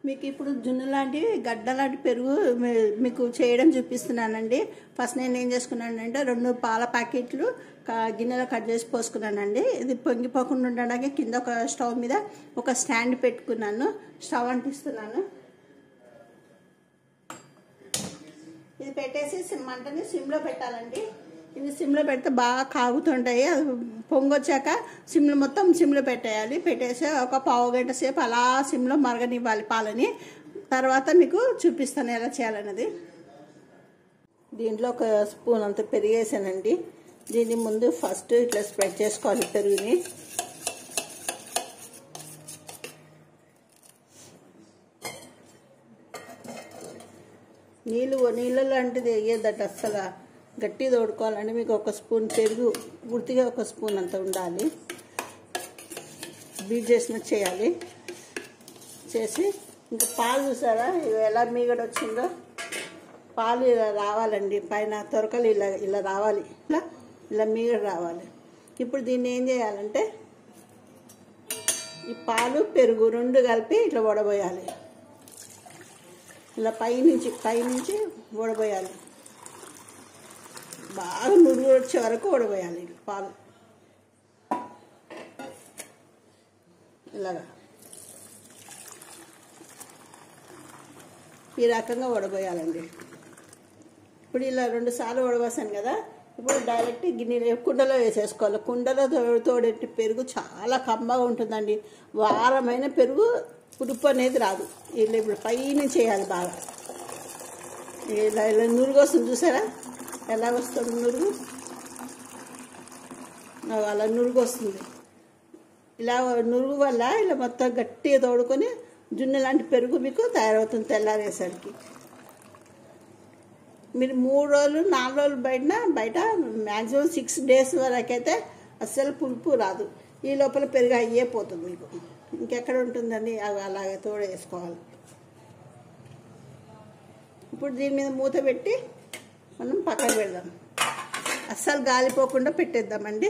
మీకు ఇప్పుడు జున్ను లాంటి గడ్డ లాంటి పెరుగు మీకు చేయడం చూపిస్తున్నానండి. ఫస్ట్ నేను ఏం చేసుకున్నానంటే 2 పాల ప్యాకెట్లు గిన్నెలో కట్ చేసి పోసుకున్నానండి. ఇది పొంగిపోకుండా ఉండడానికి కింద ఒక స్టవ్ మీద ఒక స్టాండ్ పెట్టుకున్నాను. స్టవ్ అంటిస్తున్నాను. ఇది పెట్టేసి మంటని సిమ్లో పెట్టాలండి. ఇది సిమ్లో పెడితే బాగా కాగుతుంటాయి. అది పొంగొచ్చాక మొత్తం సిమ్లో పెట్టేయాలి. పెట్టేసి ఒక పావు గంట సేపు అలా సిమ్లో మరగనివ్వాలి పాలని. తర్వాత మీకు చూపిస్తాను ఎలా చేయాలన్నది. దీంట్లో ఒక స్పూన్ అంత పెరిగేసానండి. దీన్ని ముందు ఫస్ట్ ఇట్లా స్ప్రెడ్ చేసుకోవాలి పెరుగుని. నీళ్ళు లాంటిది వేయద్దట, అస్సలు గట్టి తోడుకోవాలండి. మీకు ఒక స్పూన్ పెరుగు పూర్తిగా ఒక స్పూన్ అంత ఉండాలి. బీట్ చేసినట్టు చేయాలి. చేసి ఇంకా పాలు చూసారా ఎలా మీగడ వచ్చిందో. పాలు ఇలా రావాలండి, పైన తొరకలు ఇలా రావాలి, ఇలా మీగడ రావాలి. ఇప్పుడు దీన్ని ఏం చేయాలంటే ఈ పాలు పెరుగు 2 కలిపి ఇట్లా వడబోయాలి. ఇలా పైనుంచి వడబోయాలి. బాగా నురుగు వచ్చే వరకు వడబోయాలి పాలు. ఇలాగా ఈ రకంగా వడబోయాలండి. ఇప్పుడు ఇలా 2 సార్లు వడబోసాను కదా. ఇప్పుడు డైరెక్ట్ కుండలో వేసేసుకోవాలి. కుండలో తోడేటి పెరుగు చాలా కమ్మగా ఉంటుందండి. వారమైన పెరుగు పులుపు అనేది రాదు. ఇలా ఇప్పుడు పైన చేయాలి బాగా. ఇలా నురుగు వస్తుంది చూసారా ఎలా వస్తుంది నురుగు. అలా నురుగు వస్తుంది. ఇలా నురుగు వల్ల ఇలా మొత్తం గట్టిగా తోడుకొని జున్ను లాంటి పెరుగు మీకు తయారవుతుంది తెల్లారేసరికి. మీరు 3 రోజులు 4 రోజులు బయట మ్యాక్సిమం 6 డేస్ వరకు అయితే అస్సలు పులుపు రాదు. ఈ లోపల పెరుగు అయ్యే పోతుంది మీకు. ఇంకెక్కడ ఉంటుందండి. అవి అలాగే తోడేసుకోవాలి. ఇప్పుడు దీని మీద మూత పెట్టి మనం పక్కన పెడదాం. అస్సలు గాలిపోకుండా పెట్టేద్దామండి.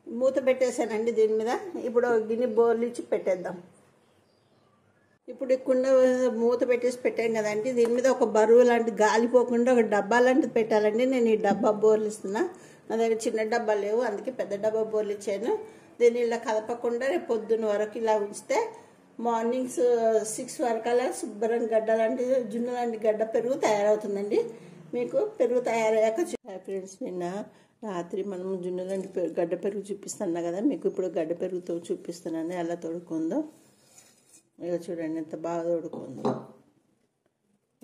మూత పెట్టేసానండి దీని మీద. ఇప్పుడు గిన్నె బౌల్ ఇచ్చి పెట్టేద్దాం. ఇప్పుడు ఈ కుండ మూత పెట్టేసి పెట్టాం కదండి. దీని మీద ఒక బరువు లాంటి గాలిపోకుండా ఒక డబ్బా లాంటిది పెట్టాలండి. నేను ఈ డబ్బా బోర్లు ఇస్తున్నా. నా దగ్గర చిన్న డబ్బా లేవు, అందుకే పెద్ద డబ్బా బోర్లు ఇచ్చాను. దీన్ని ఇలా కదపకుండా రేపు పొద్దున్న వరకు ఇలా ఉంచితే మార్నింగ్ 6 వరకు అలా శుభ్రం గడ్డ లాంటి జున్ను లాంటి గడ్డ పెరుగు తయారవుతుందండి. మీకు పెరుగు తయారయ్యాక ఫ్రెండ్స్, నిన్న రాత్రి మనం జున్ను లాంటి గడ్డ పెరుగు చూపిస్తున్నా కదా. మీకు ఇప్పుడు గడ్డ పెరుగుతో చూపిస్తున్నాను ఎలా తోడుకుందో. ఇక చూడండి ఎంత బాగా తోడుకుందో.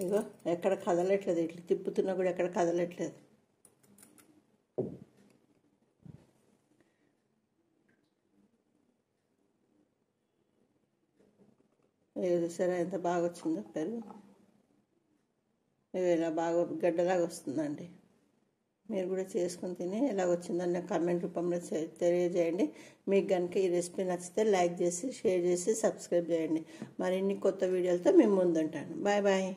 ఇగో ఎక్కడ కదలట్లేదు. ఇట్లా తిప్పుతున్నా కూడా ఎక్కడ కదలట్లేదు. చూసారా ఎంత బాగా వచ్చిందో పెరుగు. ఇలా బాగా గడ్డలాగా వస్తుందండి. మీరు కూడా చేసుకుని తిని ఎలా వచ్చిందని నాకు కామెంట్ రూపంలో తెలియజేయండి. మీకు కనుక ఈ రెసిపీ నచ్చితే లైక్ చేసి షేర్ చేసి సబ్స్క్రైబ్ చేయండి. మరిన్ని కొత్త వీడియోలతో మేము ముందుంటాను. Bye bye.